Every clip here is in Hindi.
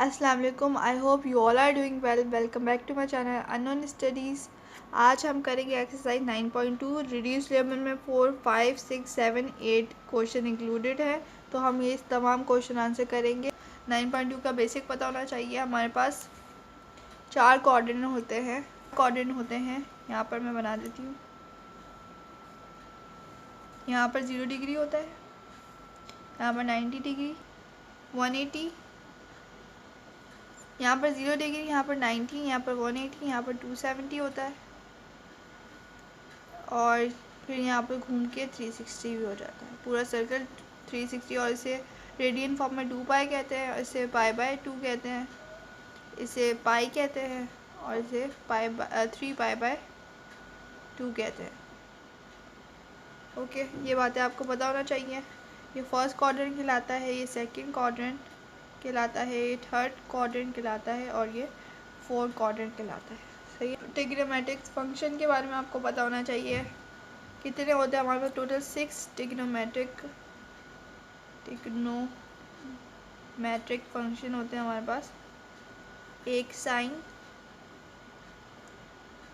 अस्सलाम वालेकुम। I hope you all are doing well. Welcome back to my channel unknown studies. आज हम करेंगे एक्सरसाइज 9.2। रिड्यूस लेवल में 4, 5, 6, 7, 8 क्वेश्चन इंक्लूडेड है, तो हम ये तमाम क्वेश्चन आंसर करेंगे। 9.2 का बेसिक पता होना चाहिए। हमारे पास 4 कोऑर्डिनेट होते हैं। यहाँ पर मैं बना देती हूँ। यहाँ पर 0 डिग्री होता है, यहाँ पर 90 डिग्री, 180, यहाँ पर 0 डिग्री, यहाँ पर 90, यहाँ पर 180, यहाँ पर 270 होता है, और फिर यहाँ पर घूम के 360 भी हो जाता है। पूरा सर्कल 360। और इसे रेडियन फॉर्म में 2 पाई कहते हैं, इसे पाई बाय 2 कहते हैं, इसे पाई कहते हैं, और इसे 3 पाई बाय 2 कहते हैं। ओके, ये बातें आपको पता होना चाहिए। ये फर्स्ट क्वाड्रेंट कहलाता है, ये सेकंड क्वाड्रेंट कहलाता है, ये थर्ड क्वाड्रेंट कहलाता है, और ये फोर्थ क्वाड्रेंट कहलाता है। सही है। ट्रिग्नोमेट्रिक फंक्शन के बारे में आपको पता होना चाहिए। कितने होते हैं हमारे पास? टोटल 6 ट्रिग्नोमेट्रिक फंक्शन होते हैं हमारे पास। एक साइन,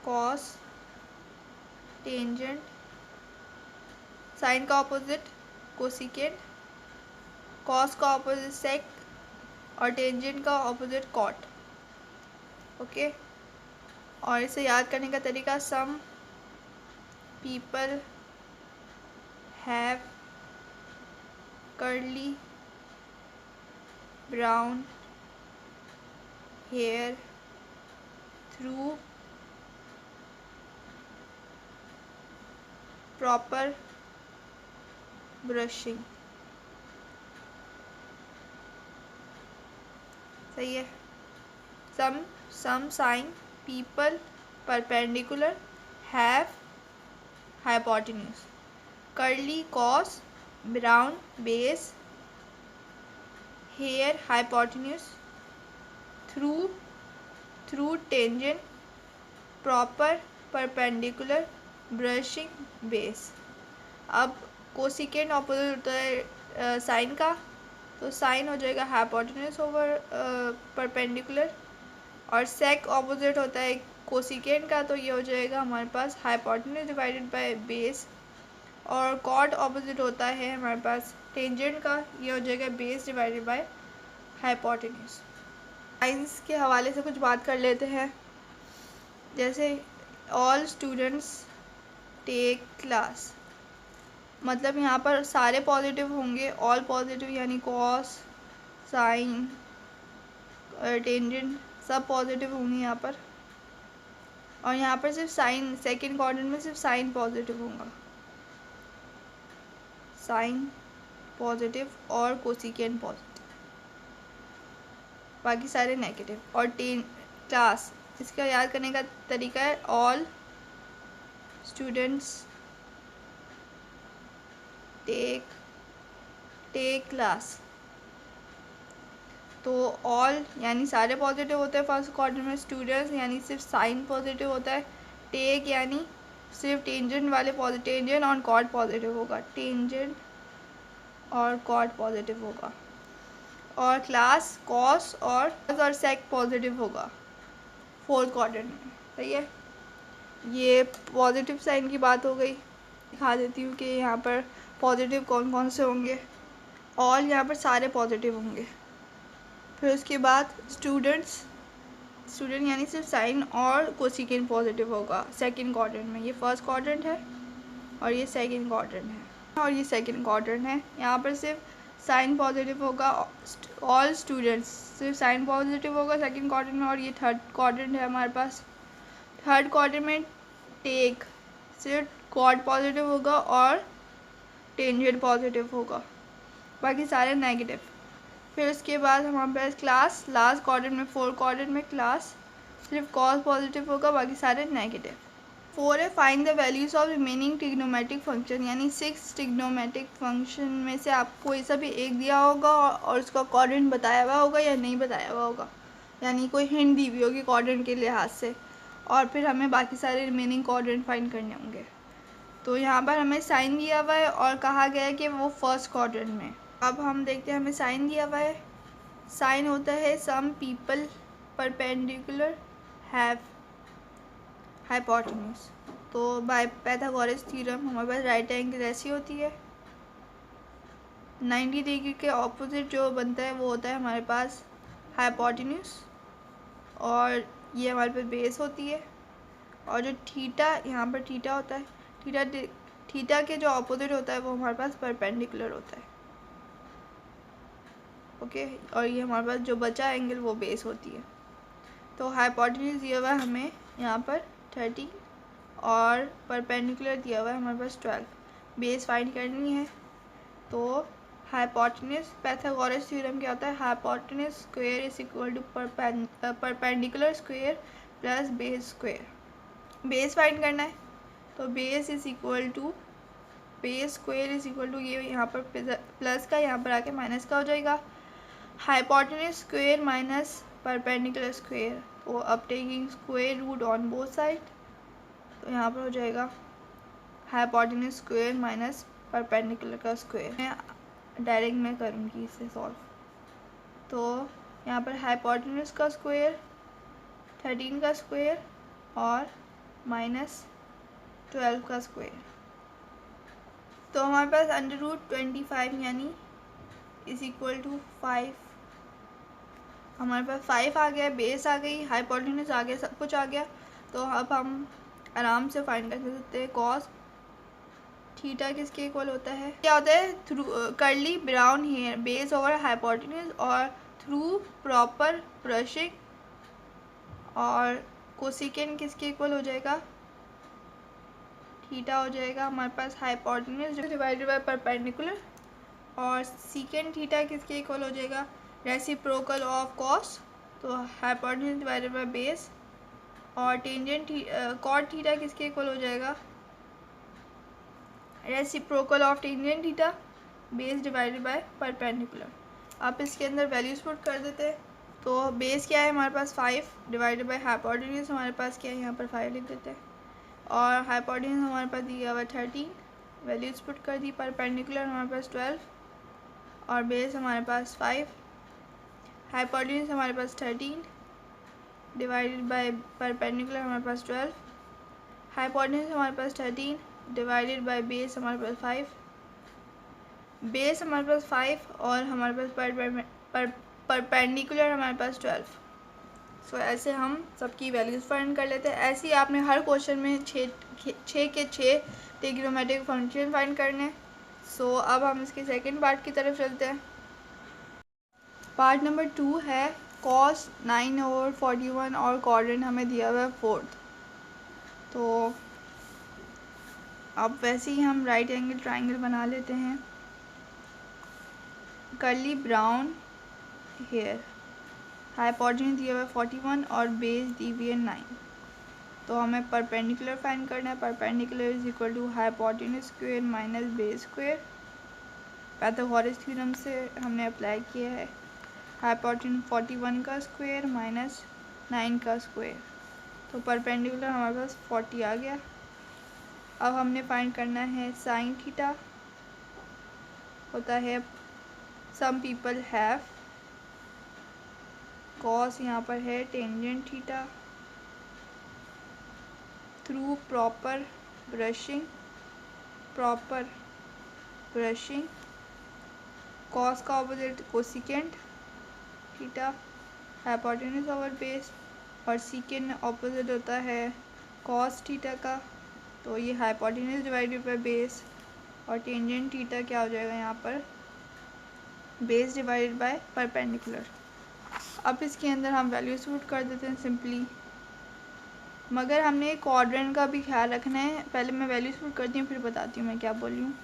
कॉस, टेंजेंट, साइन का ऑपोजिट कोसिकेंट, कॉस का ऑपोजिट सेक, और टेंजेंट का ऑपोजिट कॉट। ओके, और इसे याद करने का तरीका, some people have curly brown hair through proper brushing. सही है। Some sine people perpendicular have hypotenuse, curly cos brown base hair hypotenuse, through tangent proper perpendicular brushing base. अब कोसिकेंट ऑपोजिट होता है साइन का, तो साइन हो जाएगा हाइपोटेन्यूज ओवर परपेंडिकुलर, और सेक ऑपोजिट होता है कोसिकेंट का, तो ये हो जाएगा हमारे पास हाइपोटेन्यूज डिवाइडेड बाय बेस। और कॉट ऑपोजिट होता है हमारे पास टेंजेंट का, ये हो जाएगा base divided by hypotenuse. Science के हवाले से कुछ बात कर लेते हैं। जैसे ऑल स्टूडेंट्स टेक क्लास, मतलब यहाँ पर सारे पॉजिटिव होंगे। ऑल पॉजिटिव यानी कॉस, साइन, टेंजेंट सब पॉजिटिव होंगे यहाँ पर। और यहाँ पर सिर्फ साइन, सेकंड क्वाड्रेंट में सिर्फ साइन पॉजिटिव होगा, साइन पॉजिटिव और कोसिकेंट पॉजिटिव, बाकी सारे नेगेटिव। और क्लास, इसका याद करने का तरीका है, ऑल स्टूडेंट्स टेक क्लास। तो ऑल यानी सारे पॉजिटिव होते हैं फर्स्ट क्वाड्रेंट में, स्टूडेंट्स यानी सिर्फ साइन पॉजिटिव होता है, टेक यानी सिर्फ टेंजेंट वाले पॉजिटिव, टेंजेंट और कॉट पॉजिटिव होगा, टेंजेंट और कॉट पॉजिटिव होगा। और क्लास कॉस और सेक पॉजिटिव होगा फोर्थ क्वाड्रेंट में। सही है। ये पॉजिटिव साइन की बात हो गई। दिखा देती हूँ कि यहाँ पर पॉजिटिव कौन कौन से होंगे। ऑल यहाँ पर सारे पॉजिटिव होंगे। फिर उसके बाद स्टूडेंट यानी सिर्फ साइन और कोसिकेंट पॉजिटिव होगा सेकंड क्वाड्रेंट में। ये फर्स्ट क्वाड्रेंट है और ये सेकंड क्वाड्रेंट है, और ये सेकंड क्वाड्रेंट है। यहाँ पर सिर्फ साइन पॉजिटिव होगा। ऑल स्टूडेंट्स सिर्फ साइन पॉजिटिव होगा सेकंड क्वाड्रेंट में। और ये थर्ड क्वाड्रेंट है हमारे पास। थर्ड क्वाड्रेंट में टेक सिर्फ कॉट पॉजिटिव होगा और टेंजेंट पॉजिटिव होगा, बाकी सारे नेगेटिव। फिर उसके बाद हमारे पास क्लास, लास्ट क्वाड्रेंट में फोर्थ क्वाड्रेंट में क्लास सिर्फ कॉस पॉजिटिव होगा, बाकी सारे नेगेटिव। 4 है, find the values of remaining trigonometric function, यानी 6 ट्रिग्नोमेट्रिक फंक्शन में से आपको कोई सा भी एक दिया होगा और उसका क्वाड्रेंट बताया हुआ होगा या नहीं बताया हुआ होगा, यानी कोई हिंट दी हुई होगी क्वाड्रेंट के लिहाज से, और फिर हमें बाकी सारे रिमेनिंग क्वाड्रेंट फाइंड करने होंगे। तो यहाँ पर हमें साइन दिया हुआ है और कहा गया है कि वो फर्स्ट क्वाड्रेंट में। अब हम देखते हैं, हमें साइन दिया हुआ है, साइन होता है some people perpendicular have hypotenuse. तो बाय पाइथागोरस थ्योरम हमारे पास राइट एंगल ऐसी होती है, 90 डिग्री के ऑपोजिट जो बनता है वो होता है हमारे पास हाइपोटेन्यूज, और ये हमारे पास बेस होती है। और जो थीटा यहाँ पर थीटा होता है, थीटा के जो ऑपोजिट होता है वो हमारे पास परपेंडिकुलर होता है। ओके, और ये हमारे पास जो बचा एंगल वो बेस होती है। तो हाइपोटेन्यूज दिया हुआ है हमें यहाँ पर 30 और परपेंडिकुलर दिया हुआ है हमारे पास 12। बेस फाइंड करनी है। तो हाइपोटेन्यूज पाइथागोरस थ्योरम क्या होता है, hypotenuse square is equal to perpendicular square plus base square. Base find करना है तो base is equal to base square is equal to ये यहाँ पर प्लस का यहाँ पर आके माइनस का हो जाएगा, hypotenuse square minus perpendicular square. तो अब taking square root on both side, तो यहाँ पर हो जाएगा हाइपोटेन्यूज स्क्वायर माइनस परपेंडिकुलर का स्क्वायर। मैं डायरेक्ट में करूँगी इसे सॉल्व। तो यहाँ पर हाइपोटेन्यूज का स्क्वायर 13 का स्क्वायर और माइनस 12 का स्क्वायर। तो हमारे पास अंडर रूट 25 यानी इज इक्वल टू 5। हमारे पास 5 आ गया, बेस आ गई, हाइपोटेन्यूज आ गया, सब कुछ आ गया। तो अब हम आराम से फाइंड कर सकते हैं कॉस थीटा किसके इक्वल होता है, क्या होता है, through curly brown hair base over hypotenuse और थ्रू प्रॉपर ब्रशिंग, और कोसिकेंट किसके इक्वल हो जाएगा, थीटा हो जाएगा हमारे पास हाइपोटेन्यूज डिवाइडेड बाय परपेंडिकुलर, और सीकेंट थीटा किसके इक्वल हो जाएगा, रेसिप्रोकल ऑफ कॉस, तो हाइपोटेन्यूज डिवाइडेड बाय बेस, और टेंजेंट कॉट थीटा किसके इक्वल हो जाएगा, reciprocal of tangent theta base divided by perpendicular. आप इसके अंदर वैल्यूज पुट कर देते हैं। तो बेस क्या है हमारे पास 5 डिवाइडेड बाय हाइपोटेन्यूज हमारे पास क्या है, यहाँ पर 5 लिख देते हैं, और हाइपोटेन्यूज हमारे पास दिया हुआ 13, वैल्यूज पुट कर दी, परपेंडिकुलर हमारे पास 12 और बेस हमारे पास 5, हाइपोटेन्यूज हमारे पास 13 डिवाइडेड बाय परपेंडिकुलर हमारे पास 12, हाइपोटेन्यूज हमारे पास 13 डिवाइडेड बाय बेस हमारे पास 5, बेस हमारे पास 5 और हमारे पास परपेंडिकुलर हमारे पास 12। सो ऐसे हम सबकी वैल्यूज फाइंड कर लेते हैं। ऐसे ही आपने हर क्वेश्चन में 6 के 6 ट्रिग्नोमेट्रिक फंक्शन फाइंड करने। सो अब हम इसके सेकंड पार्ट की तरफ चलते हैं। पार्ट नंबर 2 है cos 9/41 और क्वाड्रेंट हमें दिया हुआ है 4th। तो अब वैसे ही हम राइट एंगल ट्राइंगल बना लेते हैं। कर्ली ब्राउन हेयर, हाइपोटेन्यूज दिया हुआ है 41 और बेस दी हुई है 9। तो हमें परपेंडिकुलर फाइंड करना है। Perpendicular is equal to hypotenuse square minus base square. Pythagoras theorem से हमने अप्लाई किया है। हाइपोटेन्यूज 41 का स्क्वायर माइनस 9 का स्क्वायर, तो परपेंडिकुलर हमारे पास 40 आ गया। अब हमने फाइंड करना है साइन थीटा, होता है सम पीपल हैव, कॉस यहाँ पर है tangent theta, through proper brushing, cos का opposite cosecant theta, hypotenuse over base, और सीकेंट ऑपोजिट होता है कॉस थीटा का, तो ये हाइपोटेन्यूज डिवाइडेड बाय बेस, और टेंजेंट थीटा क्या हो जाएगा यहाँ पर, बेस डिवाइडेड बाय परपेंडिकुलर। अब इसके अंदर हम वैल्यूज पुट कर देते हैं सिंपली, मगर हमने क्वाड्रेंट का भी ख्याल रखना है। पहले मैं वैल्यूज पुट करती हूँ फिर बताती हूँ मैं क्या बोल रही हूँ।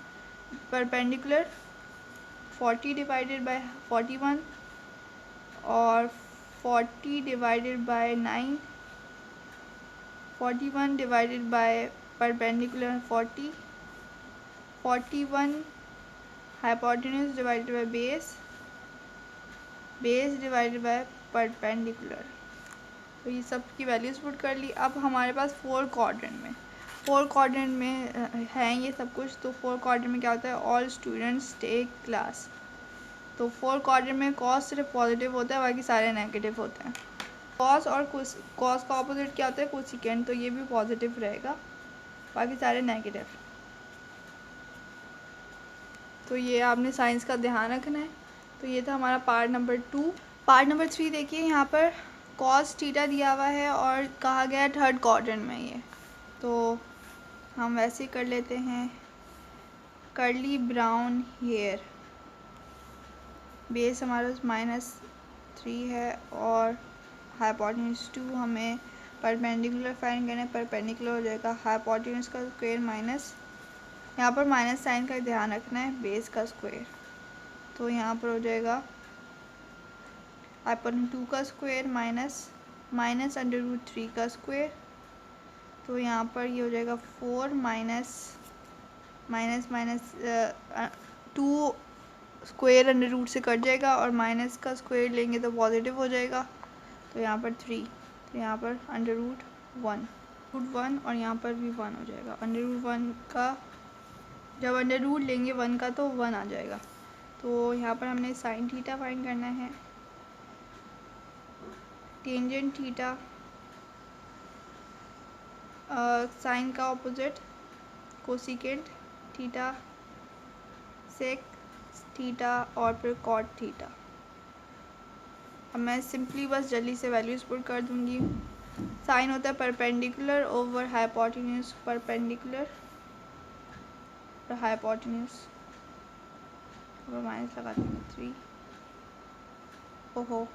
परपेंडिकुलर 40 डिवाइडेड बाय 41 और 40 divided by 9, 41 divided by perpendicular 40, 41 hypotenuse divided by base divided by perpendicular. तो ये सब की वैल्यूज पुट कर ली। अब हमारे पास 4 क्वाड्रेंट में है ये सब कुछ। तो 4 क्वाड्रेंट में क्या होता है, ऑल स्टूडेंट्स टेक क्लास। तो 4 क्वाड्रेंट में कॉस सिर्फ पॉजिटिव होता है, बाकी सारे नेगेटिव होते हैं। कॉस और कॉस का ऑपोजिट क्या होता है? कोसिकेंट, तो ये भी पॉजिटिव रहेगा, बाकी सारे नेगेटिव। तो ये आपने साइंस का ध्यान रखना है। तो ये था हमारा पार्ट नंबर 2। पार्ट नंबर 3 देखिए, यहाँ पर कॉस थीटा दिया हुआ है और कहा गया है थर्ड क्वाड्रेंट में ये, तो हम वैसे ही कर लेते हैं। कर्ली ब्राउन हेयर, बेस हमारा -3 है और हाइपोटेन्यूज 2 हमें परपेंडिकुलर फाइंड करना है। परपेंडिकुलर हो जाएगा हाइपोटेन्यूज का स्क्वायर माइनस, यहाँ पर माइनस साइन का ध्यान रखना है, बेस का स्क्वायर। तो यहाँ पर हो जाएगा हाइपोटेन्यूज 2 का स्क्वायर माइनस √3 का स्क्वायर। तो यहाँ पर ये हो जाएगा 4 माइनस 2 स्क्वायर √रूट से कट जाएगा और माइनस का स्क्वायर लेंगे तो पॉजिटिव हो जाएगा। तो यहाँ पर 3, तो यहाँ पर √1 और यहाँ पर भी 1 हो जाएगा। √1 का जब √रूट लेंगे 1 का तो 1 आ जाएगा। तो यहाँ पर हमने साइन थीटा फाइंड करना है। टेंजेंट थीटा, साइन का opposite cosecant theta, sec theta और फिर कॉट थीटा। अब मैं सिंपली बस जल्दी से वैल्यूज पुट कर दूंगी। साइन होता है परपेंडिकुलर ओवर हाइपोटेन्यूज, परपेंडिकुलर और हाइपोटेन्यूज, माइनस लगा देंगे 3। ओहो,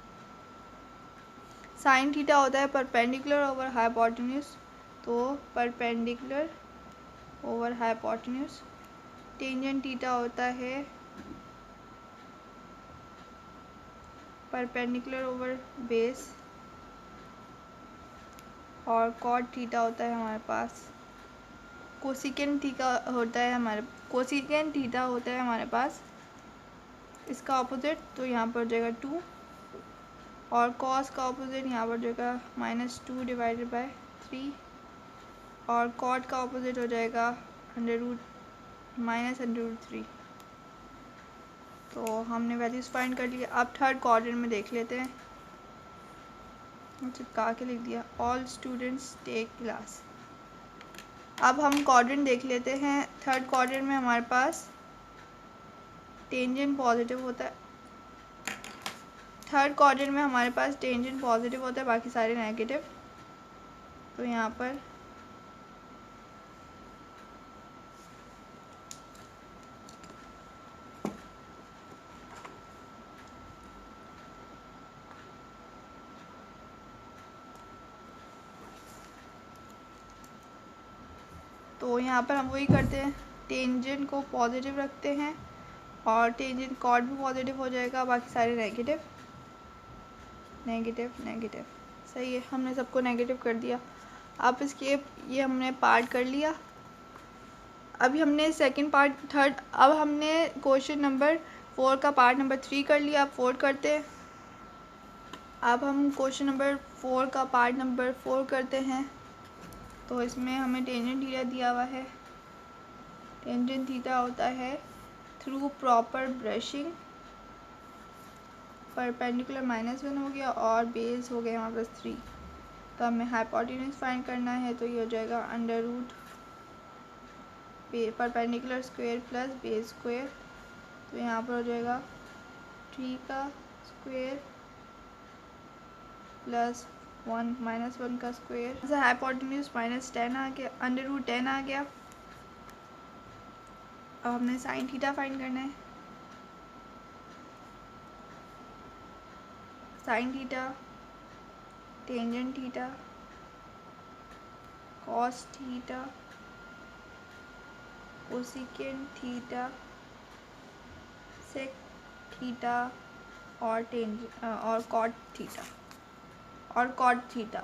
साइन थीटा होता है परपेंडिकुलर ओवर हाइपोटेन्यूज, तो perpendicular over hypotenuse. Tangent theta होता है परपेंडिकुलर ओवर बेस और कॉट थीटा होता है हमारे पास कोसिकेंट थीटा होता है हमारे पास इसका ऑपोजिट। तो यहाँ पर हो जाएगा 2 और कॉस का ऑपोजिट यहाँ पर हो जाएगा -2 डिवाइडेड बाय 3 और कॉट का ऑपोजिट हो जाएगा -√3। तो हमने वैल्यूज फाइंड कर लिया। अब थर्ड क्वाड्रेंट में देख लेते हैं, चिपका के लिख दिया ऑल स्टूडेंट्स टेक क्लास। अब हम क्वाड्रेंट देख लेते हैं। थर्ड क्वाड्रेंट में हमारे पास टेंजेंट पॉजिटिव होता है। थर्ड क्वाड्रेंट में हमारे पास टेंजेंट पॉजिटिव होता है, बाकी सारे नेगेटिव। तो यहाँ पर हम वही करते हैं, टेंजेंट को पॉजिटिव रखते हैं और टेंजेंट कॉट भी पॉजिटिव हो जाएगा, बाकी सारे नेगेटिव। सही है, हमने सबको नेगेटिव कर दिया। अब इसके ये हमने पार्ट कर लिया। अभी हमने अब हमने क्वेश्चन नंबर 4 का पार्ट नंबर 3 कर लिया। अब 4 करते हैं। अब हम क्वेश्चन नंबर 4 का पार्ट नंबर 4 करते हैं। तो इसमें हमें टेंजेंट थीटा दिया हुआ है। टेंजेंट थीटा होता है थ्रू प्रॉपर ब्रशिंग, परपेंडिकुलर -1 हो गया और बेस हो गया हमारे पास 3। तो हमें हाइपोटेन्यूज फाइंड करना है, तो ये हो जाएगा √ perpendicular square plus base square. तो यहाँ पर हो जाएगा 3 का स्क्वायर प्लस 1 -1 का स्क्वायर। जैसे हाइपोटेन्यूज -10 आ गया, √10 आ गया। अब हमने साइन थीटा फाइंड करना है। Sine theta, tangent theta, cos theta, cosecant theta, sec theta और कॉट थीटा।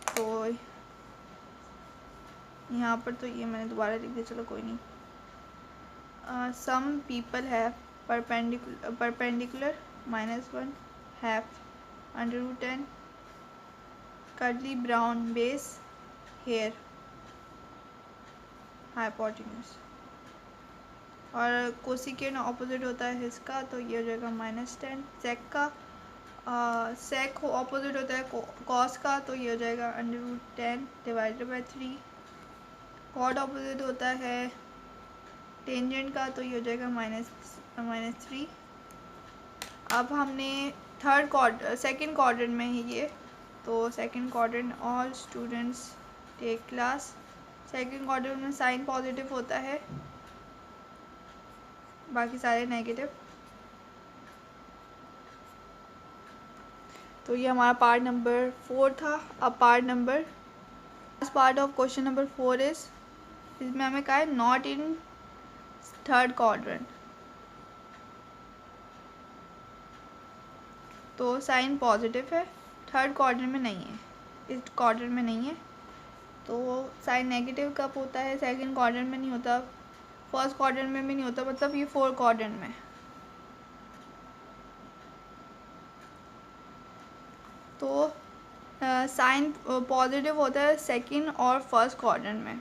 तो यहाँ पर तो ये मैंने दोबारा लिख दिया, चलो कोई नहीं। Some people have perpendicular -1 have √10 curly brown base hair hypotenuse. और कोसिकेंड ऑपोजिट होता है इसका, तो ये हो जाएगा -10। सेक का सेक ऑपोजिट होता है कॉस का, तो ये हो जाएगा √10 डिवाइडेड बाई 3। कॉड ऑपोजिट होता है टेंजेंट का, तो ये हो जाएगा -3। अब हमने सेकंड क्वाड्रेंट में है ये, तो second quadrant all students take class. Second quadrant में साइन पॉजिटिव होता है, बाकी सारे नेगेटिव। तो ये हमारा पार्ट नंबर 4 था। अब part of question number 4 is, इसमें हमें कहा है नॉट इन थर्ड क्वाड्रेंट। तो साइन पॉजिटिव है, थर्ड क्वाड्रेंट में नहीं है, इस क्वाड्रेंट में नहीं है। तो साइन नेगेटिव कब होता है? सेकंड क्वाड्रेंट में नहीं होता, फर्स्ट क्वाड्रेंट में भी नहीं होता, मतलब ये फोर्थ क्वाड्रेंट में। तो साइन पॉजिटिव होता है सेकंड और फर्स्ट क्वाड्रेंट में।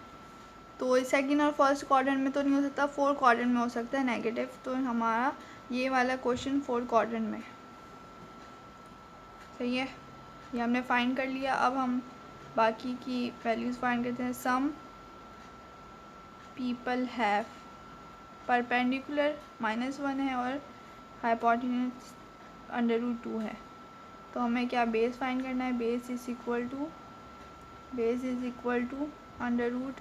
तो सेकंड और फर्स्ट क्वाड्रेंट में तो नहीं हो सकता, फोर्थ क्वाड्रेंट में हो सकता है नेगेटिव। तो हमारा ये वाला क्वेश्चन फोर्थ क्वाड्रेंट में। सही है, ये हमने फाइंड कर लिया। अब हम बाकी की वैल्यूज़ फाइंड करते हैं। सम पीपल हैव परपेंडिकुलर -1 है और हाइपोटेन्यूज √2 है। तो हमें क्या बेस फाइंड करना है? Base is equal to under root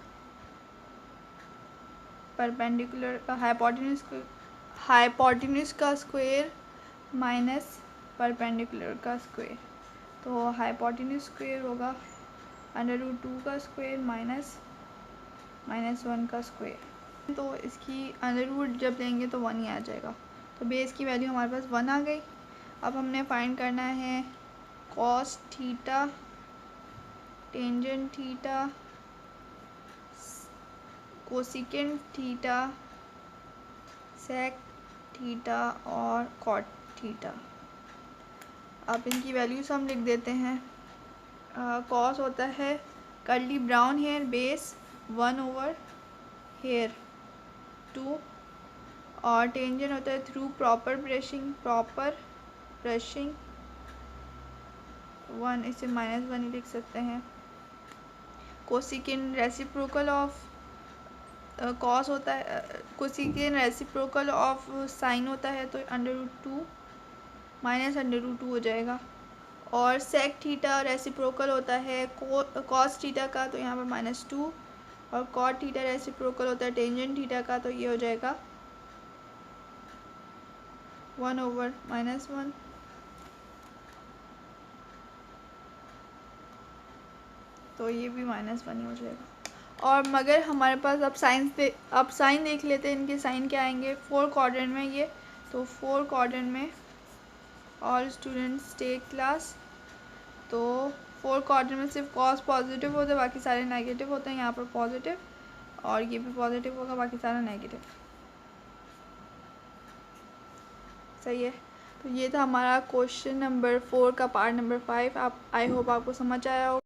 perpendicular hypotenuse का स्क्वायर माइनस परपेंडिकुलर का स्क्वायर। तो हाइपोटेन्यूज स्क्वायर होगा √2 का स्क्वायर -1 का स्क्वायर। तो इसकी अंडर रूट जब लेंगे तो 1 ही आ जाएगा। तो बेस की वैल्यू हमारे पास 1 आ गई। अब हमने फाइंड करना है cos theta, tangent theta, cosecant theta, sec theta और कॉट थीटा। अब इनकी वैल्यूज हम लिख देते हैं। कॉस होता है कर्ली ब्राउन हेयर बेस 1/हेयर 2, और टेंजेंट होता है थ्रू प्रॉपर ब्रशिंग 1, इसे -1 ही लिख सकते हैं। कोसिकेंट रेसिप्रोकल ऑफ कॉस होता है, कोसिकेंट रेसिप्रोकल ऑफ साइन होता है, तो √2 -√2 हो जाएगा। और सेक थीटा रेसिप्रोकल होता है कॉस थीटा का, तो यहाँ पर -2, और कॉट थीटा रेसिप्रोकल होता है टेंजेंट थीटा का, तो ये हो जाएगा 1/-1। तो ये भी -1 ही हो जाएगा। और मगर हमारे पास अब साइन देख लेते हैं। इनके साइन क्या आएंगे? फोर्थ क्वाड्रेंट में ये, तो फोर्थ क्वाड्रेंट में ऑल स्टूडेंट्स टेक क्लास। तो फोर्थ क्वाड्रेंट में सिर्फ कॉस पॉजिटिव होता है, बाकी सारे नेगेटिव होते हैं। यहाँ पर पॉजिटिव और ये भी पॉजिटिव होगा, बाकी सारा नेगेटिव। सही है। तो ये था हमारा क्वेश्चन नंबर 4 का पार्ट नंबर 5। आई होप आपको समझ आया हो।